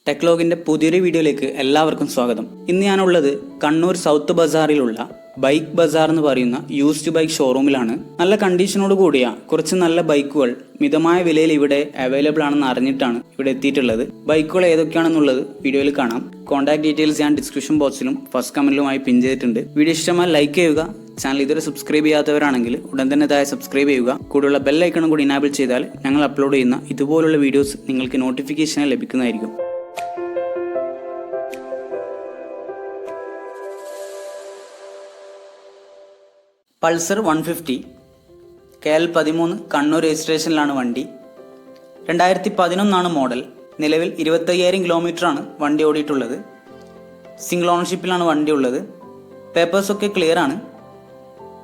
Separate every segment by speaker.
Speaker 1: ടെക്ലോഗിന്റെ പുതിയൊരു വീഡിയോയിലേക്ക് എല്ലാവർക്കും സ്വാഗതം. ഇന്ന് ഞാനുള്ളത് കണ്ണൂർ സൗത്ത് ബസാറിലുള്ള ബൈക്ക് ബസാർ എന്ന് പറയുന്ന യൂസ്ഡ് ബൈക്ക് ഷോറൂമിലാണ്. നല്ല കണ്ടീഷനോട് കൂടിയ കുറച്ച് നല്ല ബൈക്കുകൾ മിതമായ വിലയിൽ ഇവിടെ അവൈലബിൾ ആണെന്ന് അറിഞ്ഞിട്ടാണ് ഇവിടെ എത്തിയിട്ടുള്ളത്. ബൈക്കുകൾ ഏതൊക്കെയാണെന്നുള്ളത് വീഡിയോയിൽ കാണാം. കോൺടാക്ട് ഡീറ്റെയിൽസ് ഞാൻ ഡിസ്ക്രിപ്ഷൻ ബോക്സിലും ഫസ്റ്റ് കമന്റിലുമായി പിൻ ചെയ്തിട്ടുണ്ട്. വീഡിയോ ഇഷ്ടമായി ലൈക്ക് ചെയ്യുക. ചാനൽ ഇതുവരെ സബ്സ്ക്രൈബ് ചെയ്യാത്തവരാണെങ്കിൽ ഉടൻ തന്നെ സബ്സ്ക്രൈബ് ചെയ്യുക. കൂടെയുള്ള ബെൽ ഐക്കണും കൂടി ഇനാബിൾ ചെയ്താൽ ഞങ്ങൾ അപ്ലോഡ് ചെയ്യുന്ന ഇതുപോലുള്ള വീഡിയോസ് നിങ്ങൾക്ക് നോട്ടിഫിക്കേഷനായി ലഭിക്കുന്നതായിരിക്കും. പൾസർ 150 KL13 കണ്ണൂർ രജിസ്ട്രേഷനിലാണ് വണ്ടി. 2011 മോഡൽ. നിലവിൽ 25,000 കിലോമീറ്ററാണ് വണ്ടി ഓടിയിട്ടുള്ളത്. സിംഗിൾ ഓണർഷിപ്പിലാണ് വണ്ടി ഉള്ളത്. പേപ്പേഴ്സൊക്കെ ക്ലിയർ ആണ്.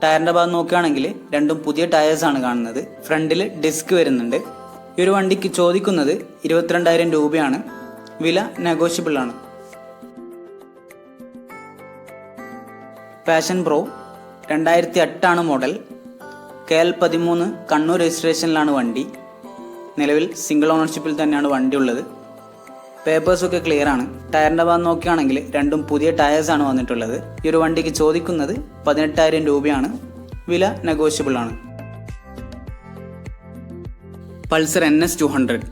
Speaker 1: ടയറിൻ്റെ ഭാഗം നോക്കുകയാണെങ്കിൽ രണ്ടും പുതിയ ടയേഴ്സാണ് കാണുന്നത്. ഫ്രണ്ടിൽ ഡിസ്ക് വരുന്നുണ്ട്. ഈ ഒരു വണ്ടിക്ക് ചോദിക്കുന്നത് 22,000 രൂപയാണ്. വില നെഗോഷ്യബിൾ ആണ്. Passion Pro 2008 model. KL13 Kannur രജിസ്ട്രേഷനിലാണ് വണ്ടി. നിലവിൽ സിംഗിൾ ഓണർഷിപ്പിൽ തന്നെയാണ് വണ്ടി ഉള്ളത്. പേപ്പേഴ്സൊക്കെ ക്ലിയർ ആണ്. ടയറിൻ്റെ ഭാഗം നോക്കുകയാണെങ്കിൽ രണ്ടും പുതിയ ടയേഴ്സാണ് വന്നിട്ടുള്ളത്. ഈ ഒരു വണ്ടിക്ക് ചോദിക്കുന്നത് 18,000 രൂപയാണ്. വില നെഗോഷ്യബിൾ ആണ്. പൾസർ NS 200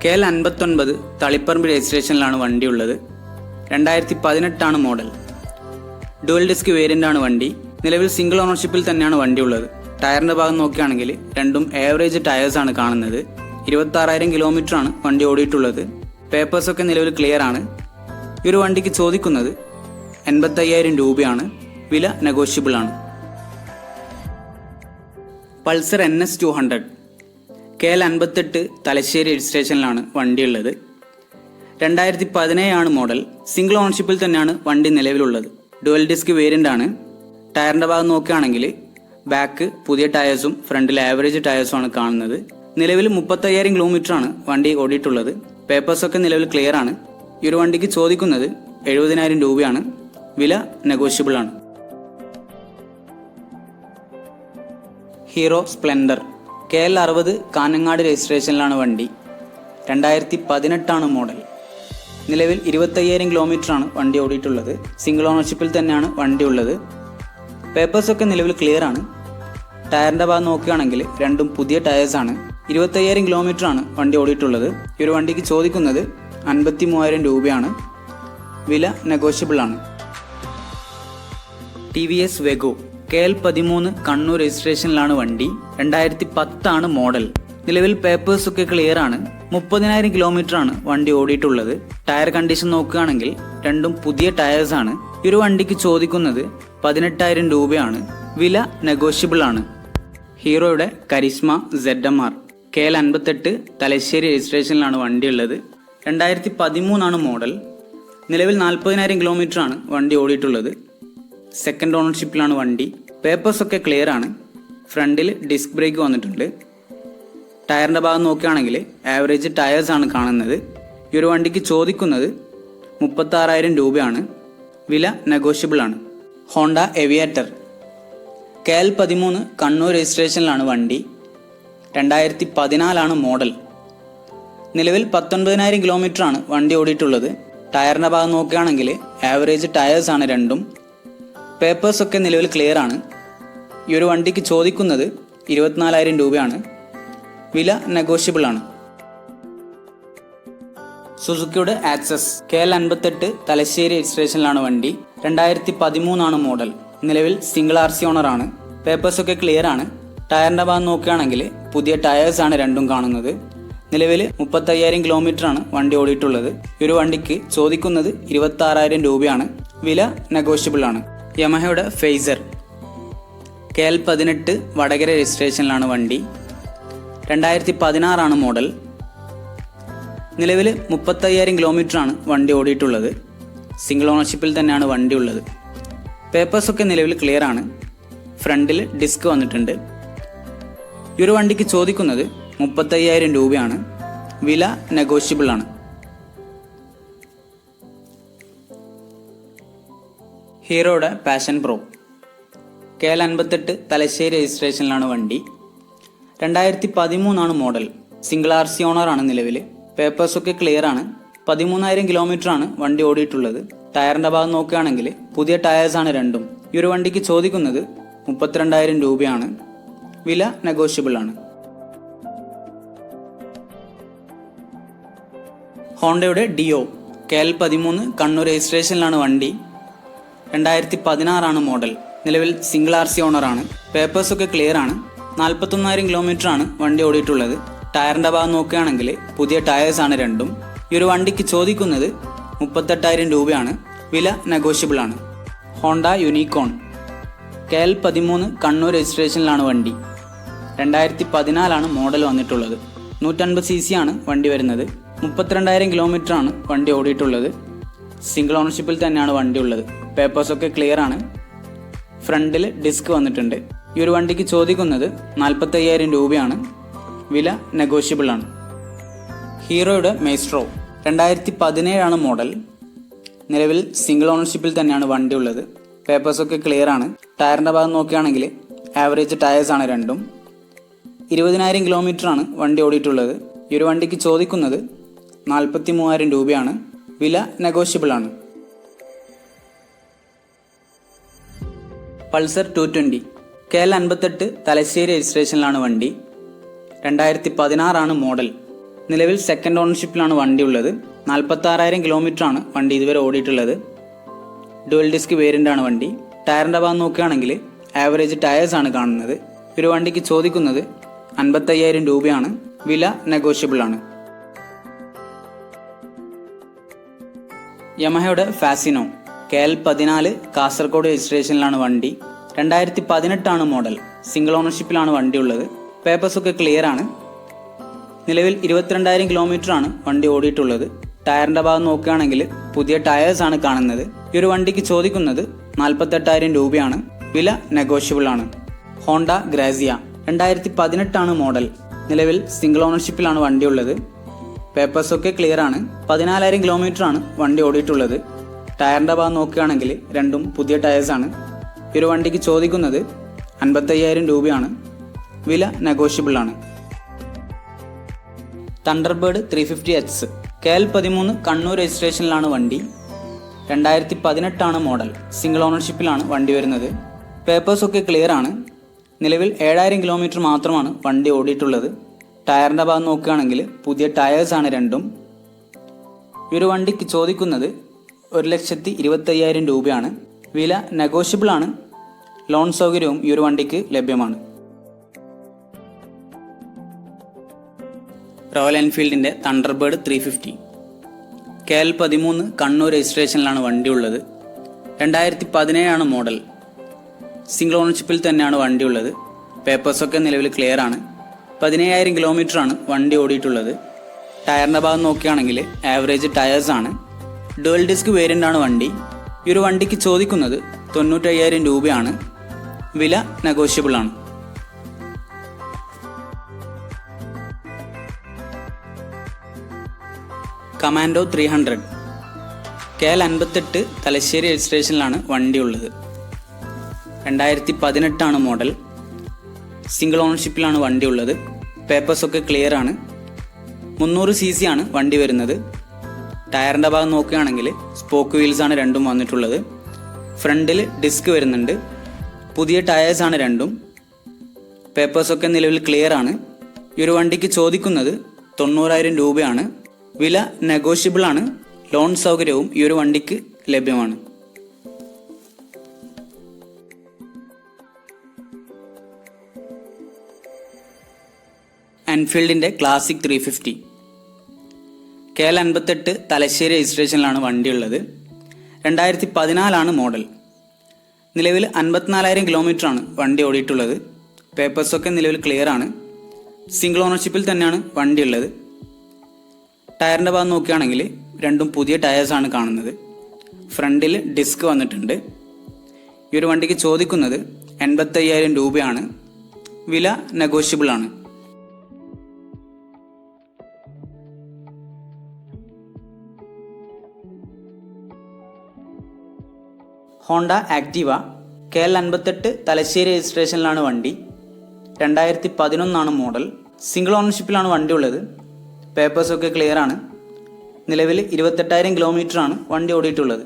Speaker 1: KL59 തളിപ്പറമ്പ് രജിസ്ട്രേഷനിലാണ് വണ്ടി ഉള്ളത്. 2018 മോഡൽ. ഡുവൽ ഡിസ്ക് വേരിയൻ്റ് ആണ് വണ്ടി. നിലവിൽ സിംഗിൾ ഓണർഷിപ്പിൽ തന്നെയാണ് വണ്ടി ഉള്ളത്. ടയറിൻ്റെ ഭാഗം നോക്കുകയാണെങ്കിൽ രണ്ടും ആവറേജ് ടയേഴ്സാണ് കാണുന്നത്. 26,000 കിലോമീറ്ററാണ് വണ്ടി ഓടിയിട്ടുള്ളത്. പേപ്പേഴ്സൊക്കെ നിലവിൽ ക്ലിയർ ആണ്. ഈ ഒരു വണ്ടിക്ക് ചോദിക്കുന്നത് 85,000 രൂപയാണ്. വില നെഗോഷ്യബിൾ ആണ്. പൾസർ NS 200 KL58 തലശ്ശേരി രജിസ്ട്രേഷനിലാണ് വണ്ടിയുള്ളത്. 2017 മോഡൽ. സിംഗിൾ ഓണർഷിപ്പിൽ തന്നെയാണ് വണ്ടി നിലവിലുള്ളത്. ഡുവൽ ഡിസ്ക് വേരിയൻ്റ് ആണ്. ടയറിൻ്റെ ഭാഗം നോക്കുകയാണെങ്കിൽ ബാക്ക് പുതിയ ടയേഴ്സും ഫ്രണ്ടിൽ ആവറേജ് ടയേഴ്സുമാണ് കാണുന്നത്. നിലവിൽ 35,000 കിലോമീറ്ററാണ് വണ്ടി ഓടിയിട്ടുള്ളത്. പേപ്പേഴ്സൊക്കെ നിലവിൽ ക്ലിയർ ആണ്. ഈ ഒരു വണ്ടിക്ക് ചോദിക്കുന്നത് 70,000 രൂപയാണ്. വില നെഗോഷ്യബിൾ ആണ്. ഹീറോ സ്പ്ലെൻഡർ KL60 കാഞ്ഞങ്ങാട് രജിസ്ട്രേഷനിലാണ് വണ്ടി. 2018 മോഡൽ. നിലവിൽ 25,000 കിലോമീറ്ററാണ് വണ്ടി ഓടിയിട്ടുള്ളത്. സിംഗിൾ ഓണർഷിപ്പിൽ തന്നെയാണ് വണ്ടി ഉള്ളത്. പേപ്പേഴ്സൊക്കെ നിലവിൽ ക്ലിയർ ആണ്. ടയറിൻ്റെ ഭാഗം നോക്കുകയാണെങ്കിൽ രണ്ടും പുതിയ ടയേഴ്സാണ്. 25,000 കിലോമീറ്ററാണ് വണ്ടി ഓടിയിട്ടുള്ളത്. ഈ ഒരു വണ്ടിക്ക് ചോദിക്കുന്നത് 53,000 രൂപയാണ്. വില നെഗോഷ്യബിൾ ആണ്. TVS വെഗോ KL13 കണ്ണൂർ രജിസ്ട്രേഷനിലാണ് വണ്ടി. 2010 മോഡൽ. നിലവിൽ പേപ്പേഴ്സൊക്കെ ക്ലിയർ ആണ്. 30,000 കിലോമീറ്ററാണ് വണ്ടി ഓടിയിട്ടുള്ളത്. ടയർ കണ്ടീഷൻ നോക്കുകയാണെങ്കിൽ രണ്ടും പുതിയ ടയേഴ്സാണ്. ഈ ഒരു വണ്ടിക്ക് ചോദിക്കുന്നത് 18,000 രൂപയാണ്. വില നെഗോഷ്യബിൾ ആണ്. ഹീറോയുടെ കരിസ്മ ZMR KL58 തലശ്ശേരി രജിസ്ട്രേഷനിലാണ് വണ്ടി ഉള്ളത്. 2013 മോഡൽ. നിലവിൽ 40,000 കിലോമീറ്ററാണ് വണ്ടി ഓടിയിട്ടുള്ളത്. സെക്കൻഡ് ഓണർഷിപ്പിലാണ് വണ്ടി. പേപ്പേഴ്സൊക്കെ ക്ലിയർ ആണ്. ഫ്രണ്ടിൽ ഡിസ്ക് ബ്രേക്ക് വന്നിട്ടുണ്ട്. ടയറിൻ്റെ ഭാഗം നോക്കുകയാണെങ്കിൽ ആവറേജ് ടയേഴ്സാണ് കാണുന്നത്. ഈ ഒരു വണ്ടിക്ക് ചോദിക്കുന്നത് 36,000 രൂപയാണ്. വില നെഗോഷ്യബിൾ ആണ്. ഹോണ്ട എവിയേറ്റർ KL13 കണ്ണൂർ രജിസ്ട്രേഷനിലാണ് വണ്ടി. 2014 മോഡൽ. നിലവിൽ 19,000 കിലോമീറ്ററാണ് വണ്ടി ഓടിയിട്ടുള്ളത്. ടയറിൻ്റെ ഭാഗം നോക്കുകയാണെങ്കിൽ ആവറേജ് ടയേഴ്സാണ് രണ്ടും. പേപ്പേഴ്സൊക്കെ നിലവിൽ ക്ലിയർ ആണ്. ഈ ഒരു വണ്ടിക്ക് ചോദിക്കുന്നത് 24,000 രൂപയാണ്. വില നെഗോഷ്യബിൾ ആണ്. സുസുക്കിയുടെ ആക്സസ് KL58 തലശ്ശേരി രജിസ്ട്രേഷനിലാണ് വണ്ടി. 2013 മോഡൽ. നിലവിൽ സിംഗിൾ RC ഓണറാണ്. പേപ്പേഴ്സൊക്കെ ക്ലിയർ ആണ്. ടയറിൻ്റെ ഭാഗം നോക്കുകയാണെങ്കിൽ പുതിയ ടയേഴ്സാണ് രണ്ടും കാണുന്നത്. നിലവിൽ 35,000 കിലോമീറ്ററാണ് വണ്ടി ഓടിയിട്ടുള്ളത്. ഈ ഒരു വണ്ടിക്ക് ചോദിക്കുന്നത് 26,000 രൂപയാണ്. വില നെഗോഷ്യബിൾ ആണ്. യമഹയുടെ ഫേസർ KL18 വടകര രജിസ്ട്രേഷനിലാണ് വണ്ടി. 2016 മോഡൽ. നിലവിൽ 35,000 കിലോമീറ്ററാണ് വണ്ടി ഓടിയിട്ടുള്ളത്. സിംഗിൾ ഓണർഷിപ്പിൽ തന്നെയാണ് വണ്ടി ഉള്ളത്. പേപ്പേഴ്സൊക്കെ നിലവിൽ ക്ലിയർ ആണ്. ഫ്രണ്ടിൽ ഡിസ്ക് വന്നിട്ടുണ്ട്. ഈ ഒരു വണ്ടിക്ക് ചോദിക്കുന്നത് 35,000 രൂപയാണ്. വില നെഗോഷ്യബിൾ ആണ്. ഹീറോയുടെ പാഷൻ പ്രോ KL58 തലശ്ശേരി രജിസ്ട്രേഷനിലാണ് വണ്ടി. 2013 മോഡൽ. സിംഗിൾ RC ഓണറാണ് നിലവിൽ. പേപ്പേഴ്സൊക്കെ ക്ലിയർ ആണ്. 13,000 കിലോമീറ്ററാണ് വണ്ടി ഓടിയിട്ടുള്ളത്. ടയറിന്റെ ഭാഗം നോക്കുകയാണെങ്കിൽ പുതിയ ടയേഴ്സാണ് രണ്ടും. ഈ ഒരു വണ്ടിക്ക് ചോദിക്കുന്നത് 32,000 രൂപയാണ്. വില നെഗോഷ്യബിൾ ആണ്. ഹോണ്ടയുടെ ഡിയോ KL13 കണ്ണൂർ രജിസ്ട്രേഷനിലാണ് വണ്ടി. 2016 മോഡൽ. നിലവിൽ സിംഗിൾ RC ഓണറാണ്. പേപ്പേഴ്സൊക്കെ ക്ലിയർ ആണ്. 41,000 കിലോമീറ്ററാണ് വണ്ടി ഓടിയിട്ടുള്ളത്. ടയറിന്റെ ഭാഗം നോക്കുകയാണെങ്കിൽ പുതിയ ടയേഴ്സാണ് രണ്ടും. ഈ ഒരു വണ്ടിക്ക് ചോദിക്കുന്നത് 38,000 രൂപയാണ്. വില നെഗോഷ്യബിൾ ആണ്. ഹോണ്ട യൂണിക്കോൺ KL13 കണ്ണൂർ രജിസ്ട്രേഷനിലാണ് വണ്ടി. 2014 മോഡൽ വന്നിട്ടുള്ളത്. 150 cc ആണ് വണ്ടി വരുന്നത്. 32,000 കിലോമീറ്ററാണ് വണ്ടി ഓടിയിട്ടുള്ളത്. സിംഗിൾ ഓണർഷിപ്പിൽ തന്നെയാണ് വണ്ടി ഉള്ളത്. പേപ്പേഴ്സൊക്കെ ക്ലിയർ ആണ്. ഫ്രണ്ടിൽ ഡിസ്ക് വന്നിട്ടുണ്ട്. ഈ ഒരു വണ്ടിക്ക് ചോദിക്കുന്നത് 45,000 രൂപയാണ്. വില നെഗോഷ്യബിൾ ആണ്. ഹീറോയുടെ മെയ്സ്ട്രോ 2017 മോഡൽ. നിലവിൽ സിംഗിൾ ഓണർഷിപ്പിൽ തന്നെയാണ് വണ്ടി ഉള്ളത്. പേപ്പേഴ്സൊക്കെ ക്ലിയർ ആണ്. ടയറിൻ്റെ ഭാഗം നോക്കുകയാണെങ്കിൽ ആവറേജ് ടയേഴ്സാണ് രണ്ടും. 20,000 കിലോമീറ്ററാണ് വണ്ടി ഓടിയിട്ടുള്ളത്. ഈ ഒരു വണ്ടിക്ക് ചോദിക്കുന്നത് 43,000 രൂപയാണ്. വില നെഗോഷ്യബിൾ ആണ്. പൾസർ 220 KL58 തലശ്ശേരി രജിസ്ട്രേഷനിലാണ് വണ്ടി. 2016 മോഡൽ. നിലവിൽ സെക്കൻഡ് ഓണർഷിപ്പിലാണ് വണ്ടി ഉള്ളത്. 46,000 കിലോമീറ്ററാണ് വണ്ടി ഇതുവരെ ഓടിയിട്ടുള്ളത്. ഡുവൽ ഡിസ്ക് വേരിയൻ്റ് ആണ് വണ്ടി. ടയറിൻ്റെ ഭാഗം നോക്കുകയാണെങ്കിൽ ആവറേജ് ടയേഴ്സാണ് കാണുന്നത്. ഒരു വണ്ടിക്ക് ചോദിക്കുന്നത് 55,000 രൂപയാണ്. വില നെഗോഷ്യബിൾ ആണ്. യമഹയുടെ ഫാസിനോ KL14 കാസർഗോഡ് രജിസ്ട്രേഷനിലാണ് വണ്ടി. 2018 മോഡൽ. സിംഗിൾ ഓണർഷിപ്പിലാണ് വണ്ടി ഉള്ളത്. പേപ്പേഴ്സൊക്കെ ക്ലിയർ ആണ്. നിലവിൽ 22,000 കിലോമീറ്ററാണ് വണ്ടി ഓടിയിട്ടുള്ളത്. ടയറിൻ്റെ ഭാഗം നോക്കുകയാണെങ്കിൽ പുതിയ ടയേഴ്സാണ് കാണുന്നത്. ഈ ഒരു വണ്ടിക്ക് ചോദിക്കുന്നത് 48,000 രൂപയാണ്. വില നെഗോഷ്യബിൾ ആണ്. Honda Grazia 2018 model. നിലവിൽ സിംഗിൾ ഓണർഷിപ്പിലാണ് വണ്ടി ഉള്ളത്. പേപ്പേഴ്സൊക്കെ ക്ലിയർ ആണ്. 14,000 കിലോമീറ്ററാണ് വണ്ടി ഓടിയിട്ടുള്ളത്. ടയറിൻ്റെ ഭാഗം നോക്കുകയാണെങ്കിൽ രണ്ടും പുതിയ ടയേഴ്സാണ്. ഈ ഒരു വണ്ടിക്ക് ചോദിക്കുന്നത് 55,000 രൂപയാണ്. വില നെഗോഷ്യബിൾ ആണ്. തണ്ടർബേർഡ് 350H KL13 കണ്ണൂർ രജിസ്ട്രേഷനിലാണ് വണ്ടി. 2018 മോഡൽ. സിംഗിൾ ഓണർഷിപ്പിലാണ് വണ്ടി വരുന്നത്. പേപ്പേഴ്സൊക്കെ ക്ലിയർ ആണ്. നിലവിൽ 7,000 കിലോമീറ്റർ മാത്രമാണ് വണ്ടി ഓടിയിട്ടുള്ളത്. ടയറിൻ്റെ ഭാഗം നോക്കുകയാണെങ്കിൽ പുതിയ ടയേഴ്സാണ് രണ്ടും. ഈ ഒരു വണ്ടിക്ക് ചോദിക്കുന്നത് 1,25,000 രൂപയാണ്. വില നെഗോഷ്യബിൾ ആണ്. ലോൺ സൗകര്യവും ഈ ഒരു വണ്ടിക്ക് ലഭ്യമാണ്. റോയൽ എൻഫീൽഡിൻ്റെ തണ്ടർബേർഡ് 350 KL13 കണ്ണൂർ രജിസ്ട്രേഷനിലാണ് വണ്ടി ഉള്ളത്. 2017 മോഡൽ. സിംഗിൾ ഓണർഷിപ്പിൽ തന്നെയാണ് വണ്ടി ഉള്ളത്. പേപ്പേഴ്സൊക്കെ നിലവിൽ ക്ലിയർ ആണ്. 17,000 കിലോമീറ്ററാണ് വണ്ടി ഓടിയിട്ടുള്ളത്. ടയറിൻ്റെ ഭാഗം നോക്കുകയാണെങ്കിൽ ആവറേജ് ടയേഴ്സാണ്. ഡുവൽ ഡിസ്ക് വേരിയൻ്റ് ആണ് വണ്ടി. ഈ ഒരു വണ്ടിക്ക് ചോദിക്കുന്നത് 95,000 രൂപയാണ്. വില നെഗോഷ്യബിൾ ആണ്. കമാൻഡോ 300 KL58 തലശ്ശേരി രജിസ്ട്രേഷനിലാണ് വണ്ടി ഉള്ളത്. 2018 മോഡൽ. സിംഗിൾ ഓണർഷിപ്പിലാണ് വണ്ടി ഉള്ളത്. പേപ്പേഴ്സൊക്കെ ക്ലിയർ ആണ്. 300 cc ആണ് വണ്ടി വരുന്നത്. ടയറിൻ്റെ ഭാഗം നോക്കുകയാണെങ്കിൽ സ്പോക്ക് വീൽസാണ് രണ്ടും വന്നിട്ടുള്ളത്. ഫ്രണ്ടിൽ ഡിസ്ക് വരുന്നുണ്ട്. പുതിയ ടയേഴ്സാണ് രണ്ടും. പേപ്പേഴ്സൊക്കെ നിലവിൽ ക്ലിയർ ആണ്. ഈ ഒരു വണ്ടിക്ക് ചോദിക്കുന്നത് 90,000 രൂപയാണ്. വില നെഗോഷ്യബിൾ ആണ്. ലോൺ സൗകര്യവും ഈ ഒരു വണ്ടിക്ക് ലഭ്യമാണ്. എൻഫീൽഡിൻ്റെ ക്ലാസിക് 350 KL58 തലശ്ശേരി രജിസ്ട്രേഷനിലാണ് വണ്ടി ഉള്ളത്. 2014 മോഡൽ. നിലവിൽ 54,000 കിലോമീറ്ററാണ് വണ്ടി ഓടിയിട്ടുള്ളത്. പേപ്പേഴ്സൊക്കെ നിലവിൽ ക്ലിയർ ആണ്. സിംഗിൾ ഓണർഷിപ്പിൽ തന്നെയാണ് വണ്ടി ഉള്ളത്. ടയറിൻ്റെ ഭാഗം നോക്കുകയാണെങ്കിൽ രണ്ടും പുതിയ ടയേഴ്സാണ് കാണുന്നത്. ഫ്രണ്ടിൽ ഡിസ്ക് വന്നിട്ടുണ്ട്. ഈ ഒരു വണ്ടിക്ക് ചോദിക്കുന്നത് 85,000 രൂപയാണ്. വില നെഗോഷ്യബിൾ ആണ്. ഹോണ്ട ആക്റ്റീവ KL58 തലശ്ശേരി രജിസ്ട്രേഷനിലാണ് വണ്ടി. 2011 മോഡൽ. സിംഗിൾ ഓണർഷിപ്പിലാണ് വണ്ടി ഉള്ളത്. പേപ്പേഴ്സൊക്കെ ക്ലിയർ ആണ്. നിലവിൽ 28,000 കിലോമീറ്ററാണ് വണ്ടി ഓടിയിട്ടുള്ളത്.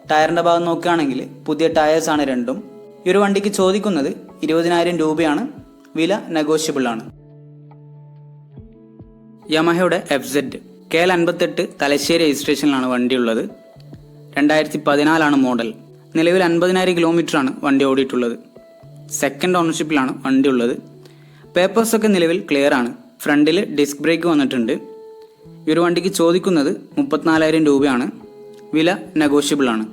Speaker 1: ടയറിൻ്റെ ഭാഗം നോക്കുകയാണെങ്കിൽ പുതിയ ടയേഴ്സാണ് രണ്ടും. ഈ ഒരു വണ്ടിക്ക് ചോദിക്കുന്നത് 20,000 രൂപയാണ്. വില നെഗോഷ്യബിൾ ആണ്. യമഹയുടെ FZ KL58 തലശ്ശേരി രജിസ്ട്രേഷനിലാണ് വണ്ടിയുള്ളത്. 2014 മോഡൽ. നിലവിൽ 50,000 കിലോമീറ്ററാണ് വണ്ടി ഓടിയിട്ടുള്ളത്. സെക്കൻഡ് ഓണർഷിപ്പിലാണ് വണ്ടി ഉള്ളത്. പേപ്പേഴ്സൊക്കെ നിലവിൽ ക്ലിയർ ആണ്. ഫ്രണ്ടിൽ ഡിസ്ക് ബ്രേക്ക് വന്നിട്ടുണ്ട്. ഈ ഒരു വണ്ടിക്ക് ചോദിക്കുന്നത് 34,000 രൂപയാണ്. വില നെഗോഷ്യബിൾ ആണ്.